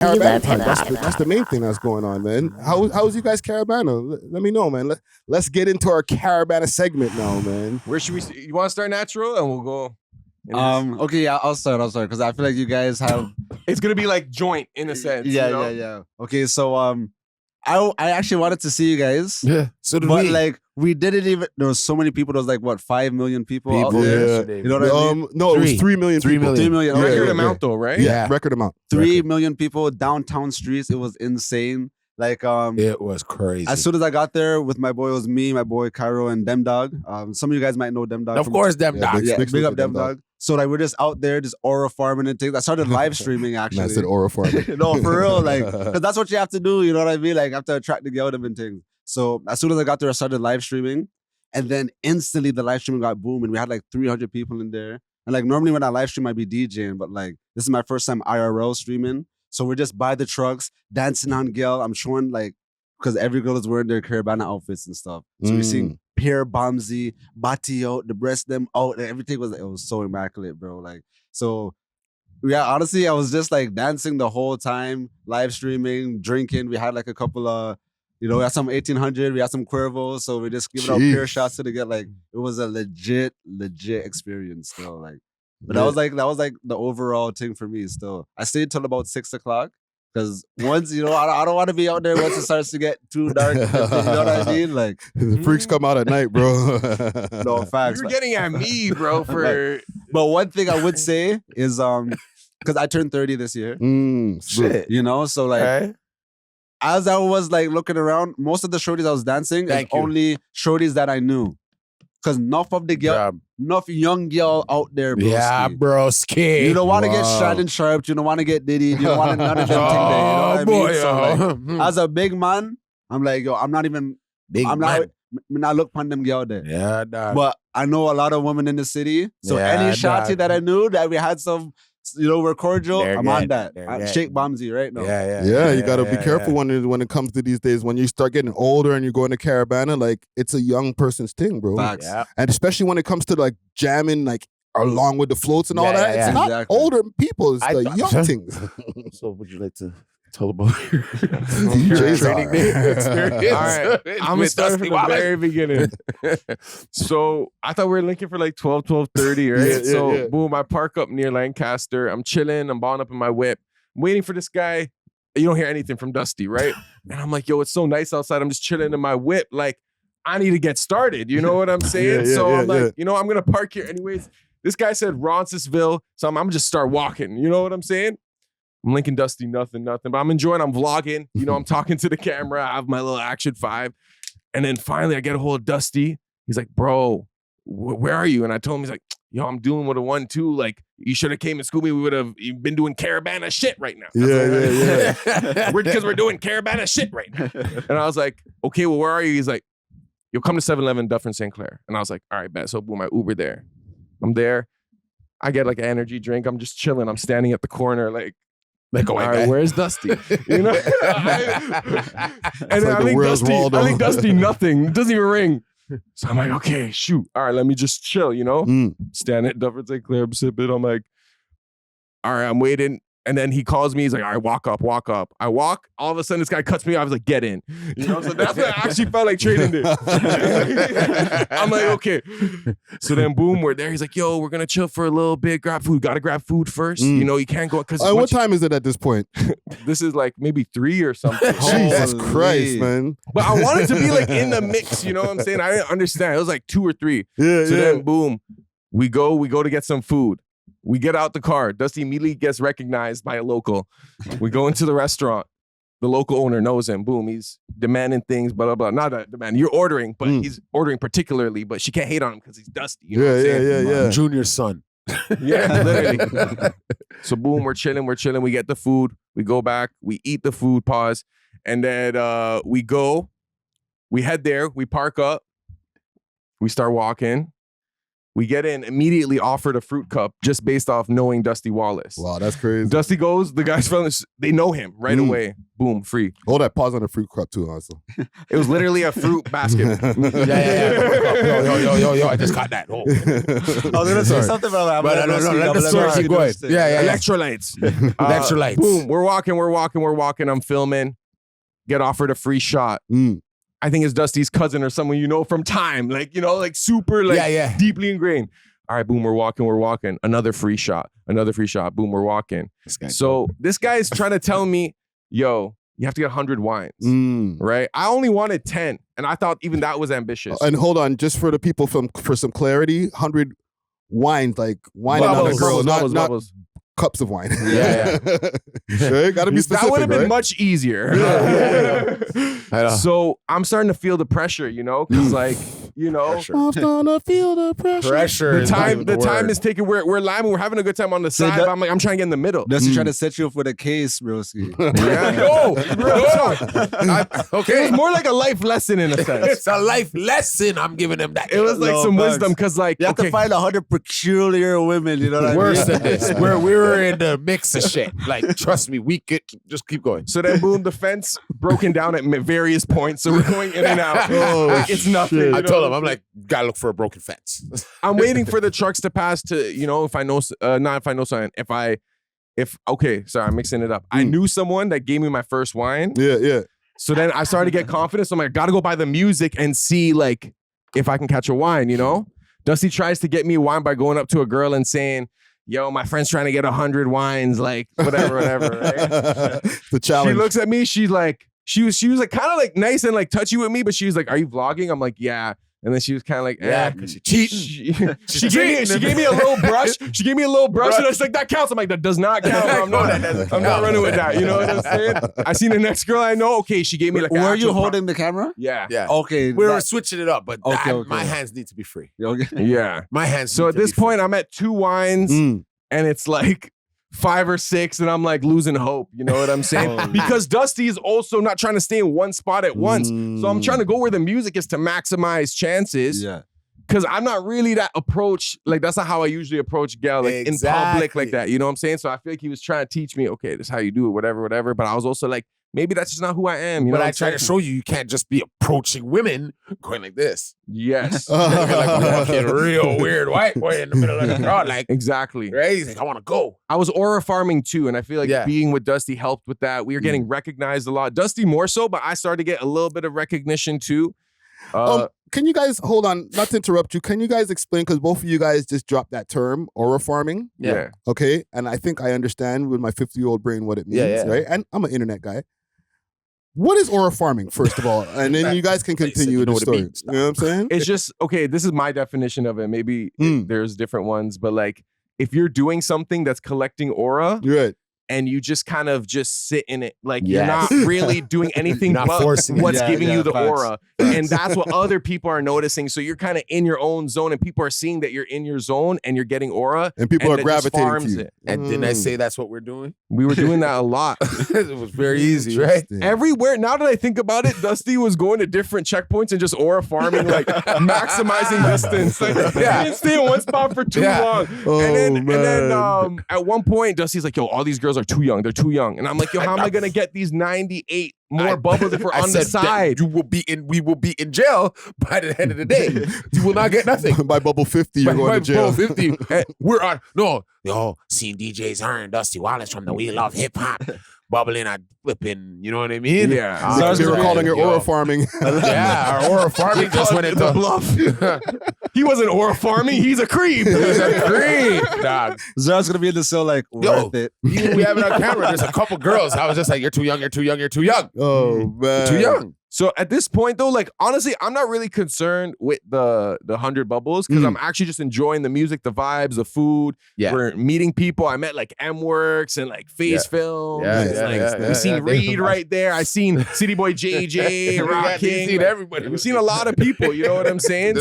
Caribana time. That's the main thing that's going on, man. How's you guys Caribana? Let me know, man. Let's get into our Caribana segment now, man. Where should we? You want to start natural, and we'll go. Okay, yeah, I'll start because I feel like you guys have. It's gonna be like joint in a sense. Yeah. Okay, so I actually wanted to see you guys. Yeah. So did but we. like we didn't even. There was so many people. There was like what 5 million people out there. Yeah. You know what I mean? No, it was 3 million. 3 million. 3 million. Yeah, Record yeah, amount though, right? Yeah, record amount. 3 million people downtown streets. It was insane. Like It was crazy. as soon as I got there with my boy, it was me, my boy Cairo, and Dem Dog. Some of you guys might know Dem Dog. Of course, them Yeah, dogs. Yeah, Big big salute up to Dem Dem Dog. Dog. So like we're just out there, just aura farming and things. I started live streaming actually. I said aura farming. No, for real, like, because that's what you have to do. You know what I mean? Like, you have to attract the girl and things. So as soon as I got there, I started live streaming, and then instantly the live streaming got booming. We had like 300 people in there, and like normally when I live stream, I'd be DJing, but like this is my first time IRL streaming. So we're just by the trucks, dancing on girl. I'm showing like because every girl is wearing their Caribana outfits and stuff. So we're seeing Pierre Bombsy, body out, the breast them out, and everything was so immaculate, bro. Like so. Yeah, honestly, I was just like dancing the whole time, live streaming, drinking. We had like a couple of, we had some 1800, we had some Cuervos, so we just giving out pure shots to the get. Like it was a legit experience still. Like, but that was like the overall thing for me. Still, I stayed till about 6 o'clock because once I don't want to be out there once it starts to get too dark. You know what I mean? Like The freaks come out at night, bro. no facts. You're getting at me, bro. For But one thing I would say is because I turned 30 this year. Shit. So like. Okay. As I was like looking around, most of the shorties I was dancing is Thank you. only shorties that I knew. Cause enough of the girl, enough young girl out there, bro. Yeah, broski. You don't want to get Wow. shot and sharp. You don't want to get diddy. You don't want none of them things there. You know what I mean? So like, as a big man, I'm like, yo, I'm not look upon them girl there. Yeah, dog. But I know a lot of women in the city. So Yeah, any shotty dog. that I knew that we had some, we're cordial. They're I'm on good. that. They're good. Shake Bombsy right now. Yeah, you gotta be careful when it comes to these days. When you start getting older and you're going to Caribana, like it's a young person's thing, bro. Facts. Yeah. And especially when it comes to like jamming, like along with the floats and all Yeah, that. yeah, It's yeah. not Exactly. older people, it's I the thought- young things. So would you like to tell about your DJs training are. day experience? all right, I'm gonna start from the very beginning. So I thought we were linking for like 12:30, right? Yeah, So yeah. boom, I park up near Lancaster. I'm chilling. I'm balling up in my whip. I'm waiting for this guy. You don't hear anything from Dusty, right? And I'm like, yo, it's so nice outside. I'm just chilling in my whip. Like, I need to get started. You know what I'm saying? Yeah, So yeah, I'm like, yeah. I'm gonna park here anyways. This guy said Roncesvalles, so I'm gonna just start walking. You know what I'm saying? I'm linking Dusty, nothing. But I'm enjoying, I'm vlogging. I'm talking to the camera. I have my little Action 5. And then finally I get a hold of Dusty. He's like, bro, where are you? And I told him, he's like, yo, I'm doing with a 1-2. Like, you should have came and schooled me. We would have been doing Caribana shit right now. Yeah. Because we're doing Caribana shit right now. And I was like, okay, well, where are you? He's like, you'll come to 7-Eleven, Dufferin St. Clair. And I was like, all right, bet. So boom, I Uber there. I'm there. I get like an energy drink. I'm just chilling. I'm standing at the corner like, Make a all way, right, man. where's Dusty? And then like the world's Waldo. I link Dusty nothing. It doesn't even ring. So I'm like, okay, shoot. All right, let me just chill, Stand at Dufferin St. Clair, I'm sipping. I'm like, all right, I'm waiting. And then he calls me. He's like, all right, walk up. I walk. All of a sudden, this guy cuts me off. I was like, get in. So that's what I actually felt like trading did. I'm like, okay. So then, boom, we're there. He's like, yo, we're going to chill for a little bit. Grab food. Got to grab food first. You can't go. Because What time is it at this point? this is like maybe 3 or something. Jesus Holy. Christ, man. But I wanted to be like in the mix. You know what I'm saying? I didn't understand. It was like 2 or 3. Yeah, So yeah. then, boom, we go to get some food. We get out the car. Dusty immediately gets recognized by a local. We go into the restaurant. The local owner knows him. Boom, he's demanding things, blah, blah, blah. Not a demand. You're ordering, but he's ordering particularly, but she can't hate on him because he's Dusty. You know what I'm saying? Yeah. Junior's son. Yeah, literally. So boom, we're chilling. We get the food. We go back. We eat the food, pause. And then we head there. We park up. We start walking. We get in, immediately offered a fruit cup just based off knowing Dusty Wallace. Wow, that's crazy. Dusty goes, the guys from they know him right away. boom, free. Hold that. Pause on the fruit cup too, also. It was literally a fruit basket. Yo, I just caught that. Oh. I was gonna say something about But no, let the story keep going. Yeah. Electrolytes. Electrolytes. Boom, we're walking. I'm filming. Get offered a free shot. I think it's Dusty's cousin or someone you know from time. Like, you know, like super like deeply ingrained. All right, boom, we're walking. Another free shot. Boom, we're walking. So this guy is trying to tell me, yo, you have to get 100 wines, right? I only wanted 10, and I thought even that was ambitious. And hold on, just for the people for some clarity, 100 wines, like wine and other girls, not cups of wine. Yeah. Sure, gotta be specific. That would have been right? much easier. So I'm starting to feel the pressure, you know, because like, you know, I'm starting to feel the pressure. The time is taking. We're liming. We're having a good time on the side. But I'm trying to get in the middle. Dusty trying to set you up with a case, broski. Okay, it was more like a life lesson in a sense. It's a life lesson. I'm giving them that. It was like some wisdom because like you have to find 100 peculiar women. You know what I mean? Worse than this, where we were in the mix of shit. Like, trust me, we could just keep going. So then, boom, the fence broken down at various points. So we're going in and out. Like, it's nothing. I told him, I'm like, gotta look for a broken fence. I'm waiting for the trucks to pass to, you know, if I know, not if I know something. Okay, sorry, I'm mixing it up. I knew someone that gave me my first wine. Yeah. So then I started to get confident. So I'm like, I gotta go buy the music and see like if I can catch a wine, you know? Dusty tries to get me wine by going up to a girl and saying, yo, my friend's trying to get 100 wines, like whatever, right? The challenge. She looks at me, she's like, she was like kind of like nice and like touchy with me, but she was like, are you vlogging? I'm like, yeah. And then she was kind of like, because you're cheating. She gave me a little brush. She gave me a little brush, and I was like, that counts. I'm like, that does not count. I'm not running with that. You know what I'm saying? I seen the next girl I know. Okay, she gave me like. Were you holding the camera? Yeah. Okay. We were switching it up, but okay. my hands need to be free. Okay. Yeah. My hands. So at this point, I'm at 2 wines, and it's like 5 or 6, and I'm like losing hope. You know what I'm saying? Because Dusty is also not trying to stay in one spot at once. So I'm trying to go where the music is to maximize chances. Yeah. Because I'm not really that approach, like that's not how I usually approach gal, like in public like that. You know what I'm saying? So I feel like he was trying to teach me, okay, this is how you do it, whatever. But I was also like, maybe that's just not who I am. You know but what I try to show you can't just be approaching women going like this. Yes. Like walking real weird white boy in the middle of the crowd. Like, exactly. Right? He's like, I want to go. I was aura farming too, and I feel like being with Dusty helped with that. We were getting recognized a lot. Dusty more so, but I started to get a little bit of recognition too. Can you guys hold on? Not to interrupt you. Can you guys explain? Because both of you guys just dropped that term, aura farming. Yeah. Okay. And I think I understand with my 50-year-old brain what it means, right? And I'm an internet guy. What is aura farming, first of all? And then you guys can continue the story. You know what I'm saying? It's just, okay, this is my definition of it. Maybe there's different ones, but like if you're doing something that's collecting aura, right, and you just kind of just sit in it, like you're not really doing anything but what's giving you the aura. And that's what other people are noticing. So you're kind of in your own zone, and people are seeing that you're in your zone and you're getting aura. And people are gravitating to you. And didn't I say that's what we're doing? We were doing that a lot. It was very easy, right? Everywhere. Now that I think about it, Dusty was going to different checkpoints and just aura farming, like maximizing distance. Like, he didn't stay in one spot for too long. And then at one point, Dusty's like, yo, all these girls are too young. They're too young. And I'm like, yo, how am I going to get these 98 more bubbles if we're on the side? We will be in jail by the end of the day. You will not get nothing. By bubble 50, you're going to jail. Bubble 50. We're on, seeing DJs Hearn, Dusty Wallace from the We Love Hip Hop, bubbling and flipping, you know what I mean? Yeah. So they were calling it aura farming. Yeah, our aura farming just went into the bluff. He wasn't aura farming, he's a creep. He's a creep, dog. Zara's gonna be in the cell like, worth it. We have it on camera. There's a couple girls. I was just like, you're too young, you're too young, you're too young. Oh, man. Too young. So at this point though, like honestly, I'm not really concerned with the 100 bubbles because I'm actually just enjoying the music, the vibes, the food. Yeah. We're meeting people. I met like M-Works and like Face Films. We seen Reed right there. I seen City Boy JJ, Rock King. Seen everybody. We've seen a lot of people, you know what I'm saying?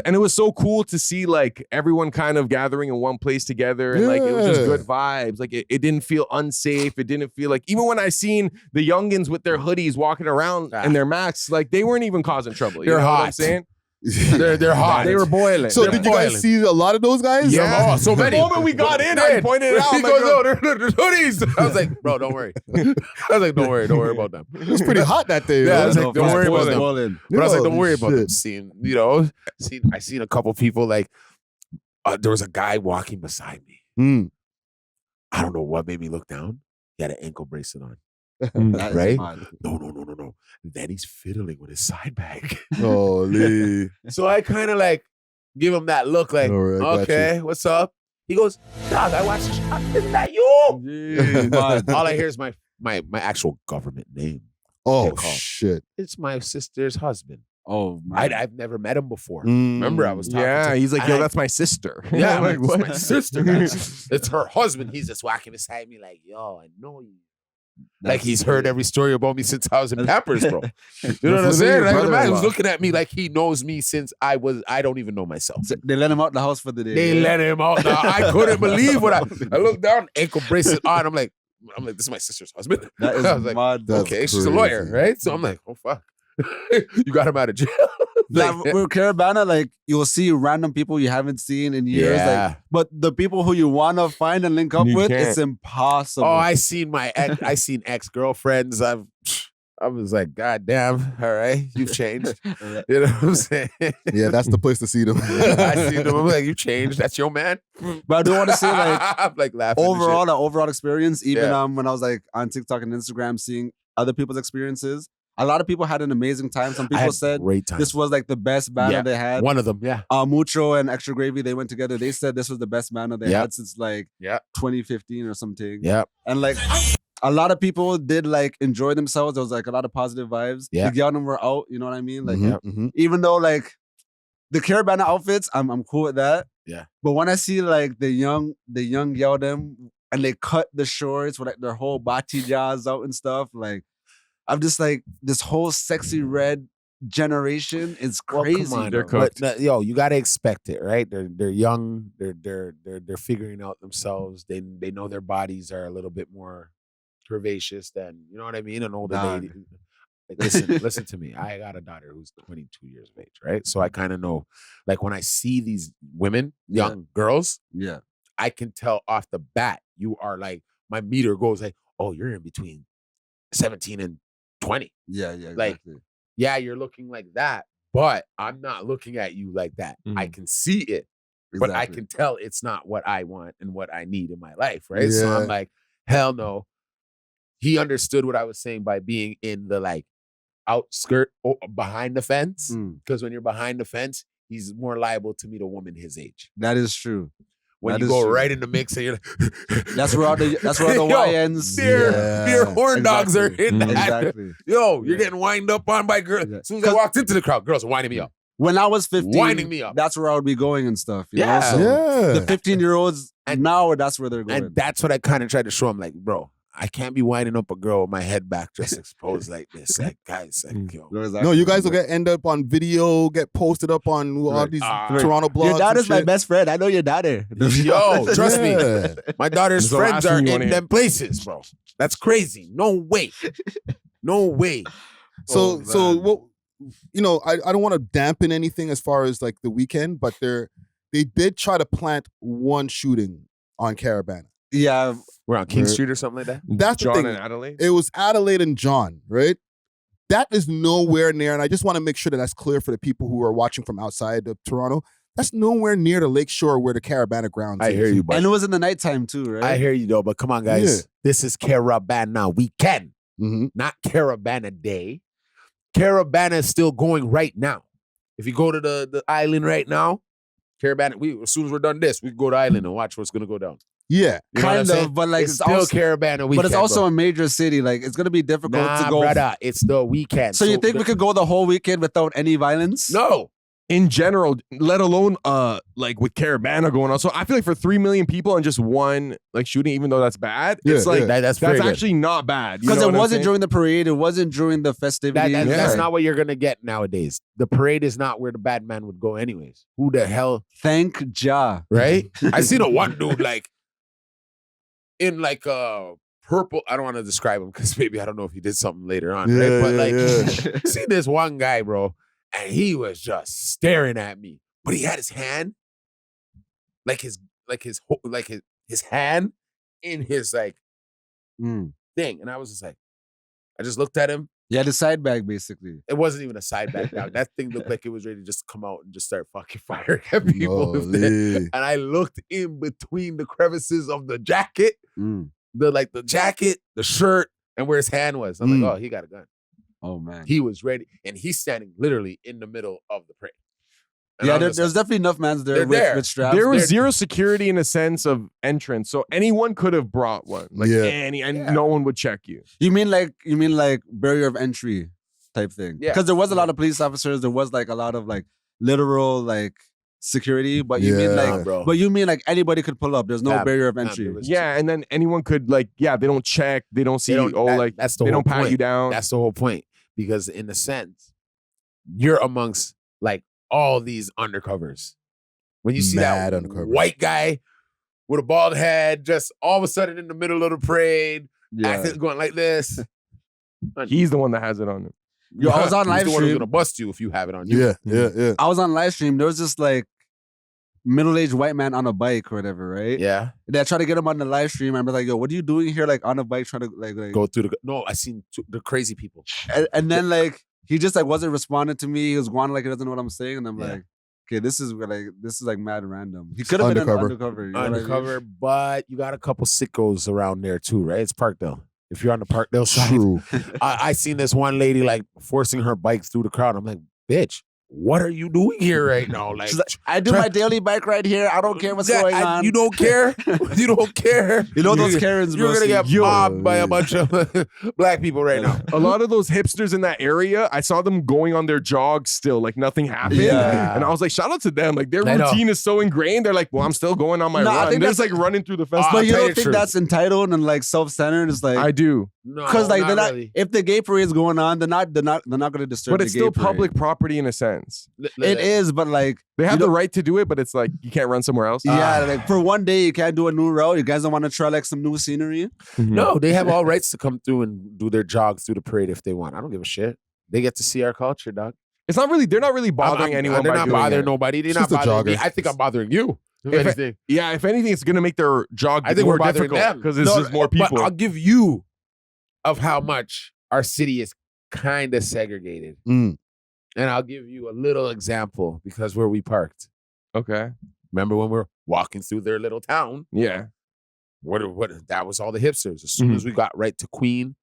And it was so cool to see like everyone kind of gathering in one place together, and like it was just good vibes. Like it didn't feel unsafe. It didn't feel like, even when I seen the youngins with their hoodies walking around in their masks, like they weren't even causing trouble. You know what I'm saying? They're hot. They were boiling. So They're did you guys boiling. see a lot of those guys? Yeah. So many. The moment we got in, I pointed it out. He I'm like, goes, bro, "Oh, they're hoodies." I was like, "Bro, don't worry." I was like, "Don't worry about them." It was pretty hot that day. Yeah, yo. I was like, "Don't worry about them." Boiling. But I was like, "Don't Holy worry about them." shit. I seen a couple people like there was a guy walking beside me. Mm. I don't know what made me look down. He had an ankle bracelet on. That is Right? mad. No. And then he's fiddling with his side bag. Holy. So I kind of like give him that look like, All right, got okay, what's up? He goes, dog, I watched the shot. Isn't that you? Jeez. All I hear is my actual government name. Oh, Good call. shit. It's my sister's husband. Oh, man. I've never met him before. Mm. Remember, I was talking yeah, to he's like, and yo, I- that's my sister. Yeah, I'm like, it's what? my sister. It's her husband. He's just walking beside me like, yo, I know you. Like he's heard every story about me since I was in Pampers, bro. You know what I'm That's saying? your Like the man brother-in-law. was looking at me like he knows me since I don't even know myself. They let him out the house for the day. They let him out. Now I couldn't believe what I looked down, ankle bracelet on. I'm like, this is my sister's husband. That is I was like, mad. That's okay, she's a lawyer, crazy. right? So I'm like, oh fuck, you got him out of jail. Like, with Caribana, like you'll see random people you haven't seen in years. Yeah. Like, but the people who you want to find and link up You with, can't. it's impossible. Oh, I seen ex girlfriends. I was like, God damn, all right, you've changed. You know what I'm saying? Yeah, that's the place to see them. I seen them. I'm like, you changed. That's your man. But I do want to say, like, I'm like laughing. and overall, shit. the overall experience, even Yeah. when I was like on TikTok and Instagram seeing other people's experiences, a lot of people had an amazing time. Some I people had said great time. this was like the best battle Yeah. they had. One of them, yeah. Mucho and Extra Gravy, they went together. They said this was the best battle they Yep. had since like Yep. 2015 or something. Yeah. And like a lot of people did like enjoy themselves. There was like a lot of positive vibes. Yeah. The girls were out, you know what I mean? Like Mhm, mhm. even though like the Caribana outfits, I'm cool with that. Yeah. But when I see like the young girl them and they cut the shorts with like their whole bati jaws out and stuff, like I'm just like this whole sexy red generation is Well, crazy. come on, They're bro. cooked. But yo, you gotta expect it, right? They're young. They're figuring out themselves. They know their bodies are a little bit more curvaceous than, you know what I mean, an older Nah. lady. Like, listen to me. I got a daughter who's 22 years of age, right? So I kind of know, like when I see these women, young girls, Yeah. I can tell off the bat, you are like, my meter goes like, oh, you're in between 17 and 20. Yeah, yeah, Like, exactly. Yeah, you're looking like that, but I'm not looking at you like that. I can see it, but I Exactly. can tell it's not what I want and what I need in my life, right? So Yeah. I'm like, hell no. He understood what I was saying by being in the like outskirt behind the fence. Mm, Because when you're behind the fence, he's more liable to meet a woman his age. that is true. When That you is go true. right in the mix and you're like, That's where all the Yo, YNs. Dear horn dogs are Exactly. in that. Exactly. Yo, you're Yeah. getting wined up on by girls. Yeah. As soon as I walked into the crowd, girls are winding me up. When I was 15, Winding me up. that's where I would be going and stuff. You Yeah. know? So Yeah. the 15-year-olds And- now, that's where they're going. And that's what I kind of tried to show him. Like, bro, I can't be winding up a girl with my head back just exposed like this. Like, guys, like, yo. No, you guys will end up on video, get posted up on all Right. these Ah. Toronto blogs. Your dad and is my shit. best friend. I know your daughter. Yo, trust me. Yeah. My daughter's It's the friends last are thing you in wanna hear. them places, bro. That's crazy. No way. No way. So, Oh, so man. what? You know, I don't want to dampen anything as far as like the weekend, but they did try to plant one shooting on Caribana. Yeah, We're on King Right. Street or something like that. That's the John thing. and Adelaide. It was Adelaide and John, right? That is nowhere near, and I just want to make sure that that's clear for the people who are watching from outside of Toronto. That's nowhere near the lakeshore where the Caribana grounds I is. hear you, but and it was in the nighttime too, right? I hear you though. But come on, guys. Yeah. This is Caribana weekend, Mhm. not Caribana day. Caribana is still going right now. If you go to the island right now, Caribana. As soon as we're done this, we can go to island and watch what's gonna go down. Yeah. You know what I'm kind saying? of, but like it's it's still also, Caribana weekend. but it's also bro. a major city. Like it's gonna be difficult Nah, to go. brother. It's the weekend. So you think we could go the whole weekend without any violence? No. In general, let alone like with Caribana going on. So I feel like for 3 million people and just one like shooting, even though that's bad, Yeah, it's like yeah. That's very good. actually not bad. You Because know it what I'm wasn't saying? during the parade. It wasn't during the festivities. That's Yeah. not what you're gonna get nowadays. The parade is not where the bad man would go, anyways. Who the hell, Thank Jah. right? I seen a one dude like in like a purple. I don't want to describe him because maybe I don't know if he did something later on, right? But like, see this one guy, bro, and he was just staring at me. But he had his hand, his hand in his thing, and I was just like, I just looked at him. Yeah, the side bag basically. It wasn't even a side bag dog. That thing looked like it was ready to just come out and just start fucking firing at people. with it. And I looked in between the crevices of the jacket, the jacket, the shirt, and where his hand was. I'm like, oh, he got a gun. Oh man, he was ready, and he's standing literally in the middle of the parade. And yeah, there's definitely enough mans there with straps. There was zero security in a sense of entrance, so anyone could have brought one. No one would check you. You mean like barrier of entry type thing? Yeah. Because there was a lot of police officers. There was like a lot of like literal like security, but you mean like anybody could pull up. There's no barrier of entry. And then anyone could they don't check, they don't see they don't pat you down. That's the whole point, because in a sense, you're amongst like all these undercovers. When you see that white guy with a bald head, just all of a sudden in the middle of the parade, acting going like this. He's the one that has it on him. Yo, I was on live He's the one stream. who's gonna bust you if you have it on you. Yeah. I was on live stream. There was this like middle-aged white man on a bike or whatever, right? Yeah. And I tried to get him on the live stream. I'm like, yo, what are you doing here? Like on a bike trying to like go through the. No, I seen the crazy people. And then like he just like wasn't responding to me. He was going like he doesn't know what I'm saying, and I'm like, okay, this is like mad random. He could have been undercover. You know Undercover, what I mean? but you got a couple sickos around there too, right? It's Parkdale. If you're on the Parkdale side, True. I seen this one lady like forcing her bike through the crowd. I'm like, bitch, what are you doing here right now? Like, I do my daily bike ride here. I don't care what's going on. You don't care? You don't care? You know those Karens, You're bro. gonna get mobbed by a bunch of black people right now. A lot of those hipsters in that area, I saw them going on their jogs still, like nothing happened. Yeah. And I was like, shout out to them. Like their routine is so ingrained. They're like, well, I'm still going on my I run. think They're that's just like running through the festival. But you don't think that's entitled and like self-centered? It's like I do. Because like they're not. Really. If the gay parade is going on, they're not going to disturb. But it's the still gay public parade. property in a sense. It is, but like They have the right to do it, but it's like you can't run somewhere else. yeah, like for one day you can't do a new route. You guys don't want to try like some new scenery. No, they have all rights to come through and do their jogs through the parade if they want. I don't give a shit. They get to see our culture, dog. It's not really. They're not really bothering anyone. They're by not doing bothering it. nobody. They're It's not just a bothering me. jogger. I think I'm bothering you. If anything. Yeah, if anything, it's gonna make their jog I think more we're bothering difficult them because it's just more people. But I'll give you of how much our city is kind of segregated. Mm. And I'll give you a little example because where we parked. Okay. Remember when we're walking through their little town? Yeah. What that was all the hipsters. As soon as we got right to Queen,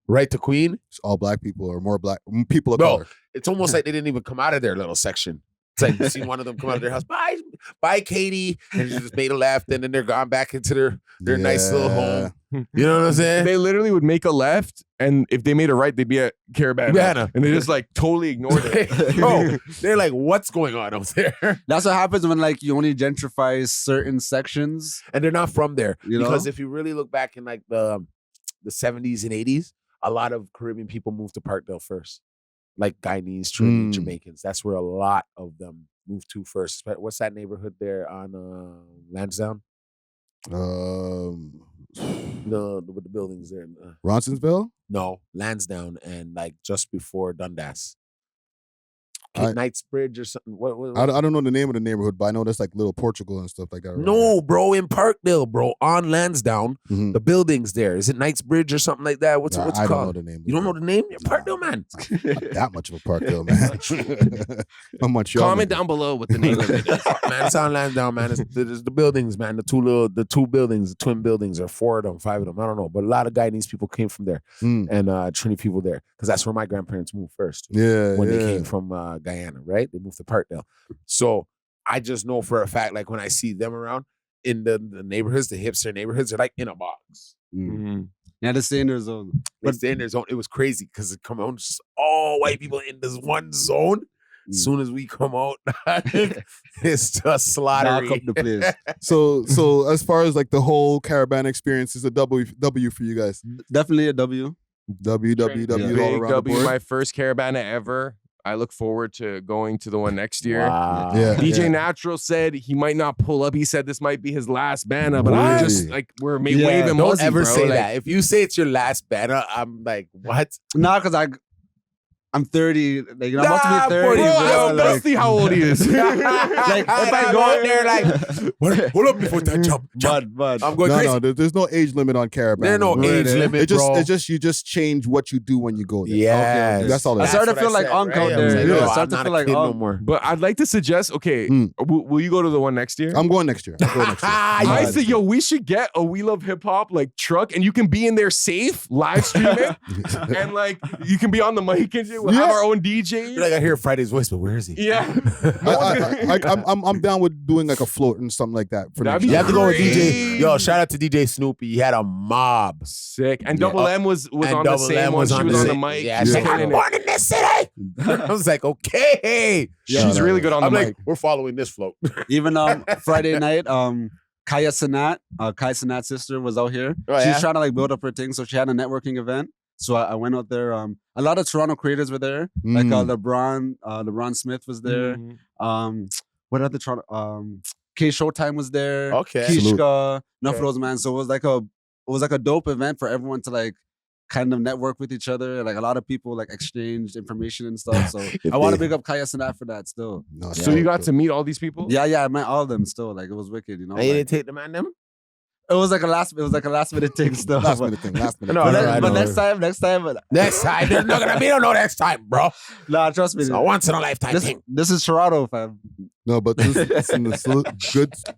it's All black people or more black people of No. color. it's almost like they didn't even come out of their little section. It's like you see one of them come out of their house, bye, Katie, and she just made a left, and then they're gone back into their nice little home. You know what I'm saying? They literally would make a left, and if they made a right, they'd be at Caribana. And they just like totally ignored it. Bro, they're like, what's going on up there? That's what happens when like you only gentrify certain sections. And they're not from there. You know? Because if you really look back in like the 70s and 80s, a lot of Caribbean people moved to Parkdale first. Like Guyanese, Trinidad, Jamaicans. That's where a lot of them moved to first. What's that neighborhood there on Lansdowne? With the buildings there. Ronsonsville? No, Lansdowne and like just before Dundas. Knightsbridge or something. What? I don't know the name of the neighborhood, but I know that's like Little Portugal and stuff like that. No, bro, in Parkdale, bro, on Lansdowne, the buildings there. Is it Knightsbridge or something like that? What's it I called? don't know the name. You don't know the name? You're Parkdale, man. Not that much of a Parkdale, man. How much? Comment down below what the name of it is. Man, it's on Lansdowne, man. It's the buildings, man. The two buildings, the twin buildings, or 4 of them, 5 of them. I don't know, but a lot of Guyanese people came from there, and Trinity people there, because that's where my grandparents moved first. Yeah, when they came from Guyana, right? They moved to Parkdale. So I just know for a fact, like when I see them around in the neighborhoods, the hipster neighborhoods, they're like in a box. Yeah, they stay in their zone. But stay in their zone. It was crazy because it come out just all white people in this one zone. As soon as we come out, it's just slaughtering. Knock up the place. So as far as like the whole Caribana experience is a W for you guys. Definitely a W. W all Big around the W, board. my first Caribana ever. I look forward to going to the one next year. Wow. Yeah. DJ Natural said he might not pull up. He said this might be his last banner, but I just like we're waving. Don't ever bro. say like, that. If you say it's your last banner, I'm like, what? Nah, because I'm 30. Like, you know, I'm about to Nah, be 30. bro, Yo, like, Dusty, how old he is? like, if I go out there, like, hold up before that jump. but I'm going crazy. There's no age limit on Caribana. There's no age limit, bro. It's just you just change what you do when you go there. Yeah, Okay. That's all it I is. started to feel like Unc out there. Yeah. I I'm started to not feel a like kid no Unc. more. But I'd like to suggest, okay, will you go to the one next year? I'm going next year. I said, yo, we should get a We Love Hip Hop like truck, and you can be in there safe, live streaming, and like you can be on the mic and shit. We'll have our own DJ. Like I hear Friday's voice, but where is he? Yeah, I'm down with doing like a float and something like that. For That'd next be You year. have to go with Crazy. DJ. Yo, shout out to DJ Snoopy. He had a mob. sick. And Double M was And on the Double same M one. She was on the same- mic. Yeah, She she's was like, killing I'm it. born in this city. I was like, okay. She's really good on the I'm mic. like, we're following this float. Even Friday night, Kaya Sanat, Kaya Sanat's sister was out here. Oh, She's yeah? trying to like build up her thing, so she had a networking event. So I went out there. A lot of Toronto creators were there. Like LeBron Smith was there. Mhm. What other Toronto? K Showtime was there. Okay. Kishka, enough Okay. of those, man. So it was like a dope event for everyone to like kind of network with each other. Like a lot of people like exchanged information and stuff. So I want to big up Kaya Sanat for that still. No, So you got to meet all these people? Yeah, I met all of them still. Like it was wicked, you know. And you like- didn't take the man them? it was like a last minute thing still. last but- minute thing. Last minute. No, thing. But, no, I but know. next time, Next time. There's not gonna be no next time, bro. nah, trust me. It's a once in a lifetime This, thing. this is Toronto, fam. No, but this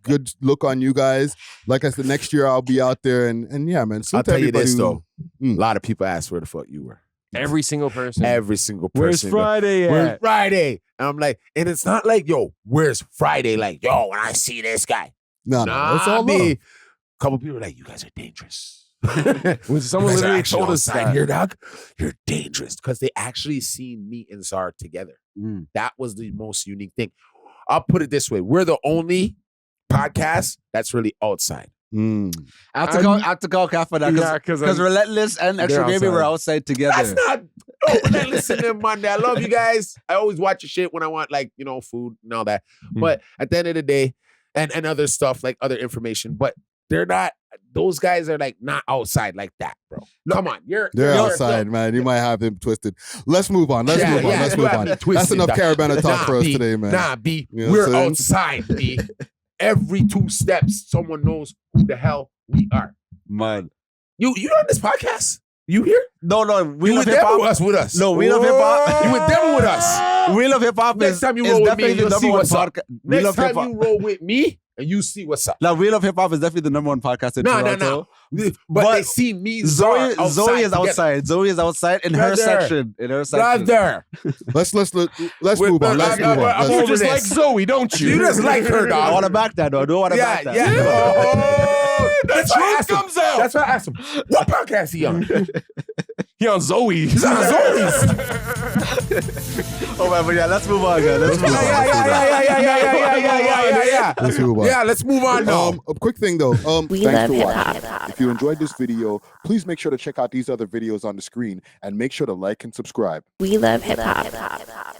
good look on you guys. Like I said, next year I'll be out there and yeah, man. I'll tell you this though. A Mm. lot of people asked where the fuck you were. Every single person. Every single Where's person. Friday Where's at? Friday? And I'm like, and it's not like, yo, where's Friday? Like, yo, when I see this guy. No, it's all me. love. A couple people are like, you guys are dangerous. When someone You guys are literally actually told us outside that. here, dog. You're dangerous. Because they actually seen me and Czar together. That was the most unique thing. I'll put it this way. We're the only podcast that's really outside. Mm. I have to call Kat for that Yeah, because Relentless and Extra they're Baby were outside. outside together. That's not. Oh, listen to Monday. I love you guys. I always watch your shit when I want, like, you know, food and all that. But at the end of the day, and other stuff, like other information, but they're not, those guys are like not outside like that, bro. Come on. They're you're- outside, man. You might have him twisted. Let's move on. Let's move on. Let's you move have on. me That's twisted, enough dog. Caribana talk Nah, for us B. today, man. Nah, B. You know We're what I'm saying? outside, B. Every 2 steps, someone knows who the hell we are. Man. You on this podcast? You here? No, we You love with hip them or hop. us with us? No, we love hip hop. You with them or with us? We love hip hop. Next time you roll with me, definitely the you'll see number one what's up. podcast. We Next love hip time hop. you roll with me and you see what's up. Like, We Love Hip Hop is definitely the number one podcast in Toronto. But they see me, Zoe is together. outside. Zoe is outside in her Brother. section. Brother, Let's move on. Let's I'm move on. over You just this. like Zoe, don't you? you just like her, I dog. want to back that, though. I don't want to back that. Yeah. Oh, The that's why I truth asked him. comes out. That's why I asked him. What podcast he on? He on Zoe. He's on Zoe's. Oh, man, but yeah, let's move on, guys. Let's move on. Yeah. Let's move on. Yeah, let's move on now. A quick thing though. We Thanks love for hip-hop. watching. If you enjoyed this video, please make sure to check out these other videos on the screen and make sure to like and subscribe. We love hip hop.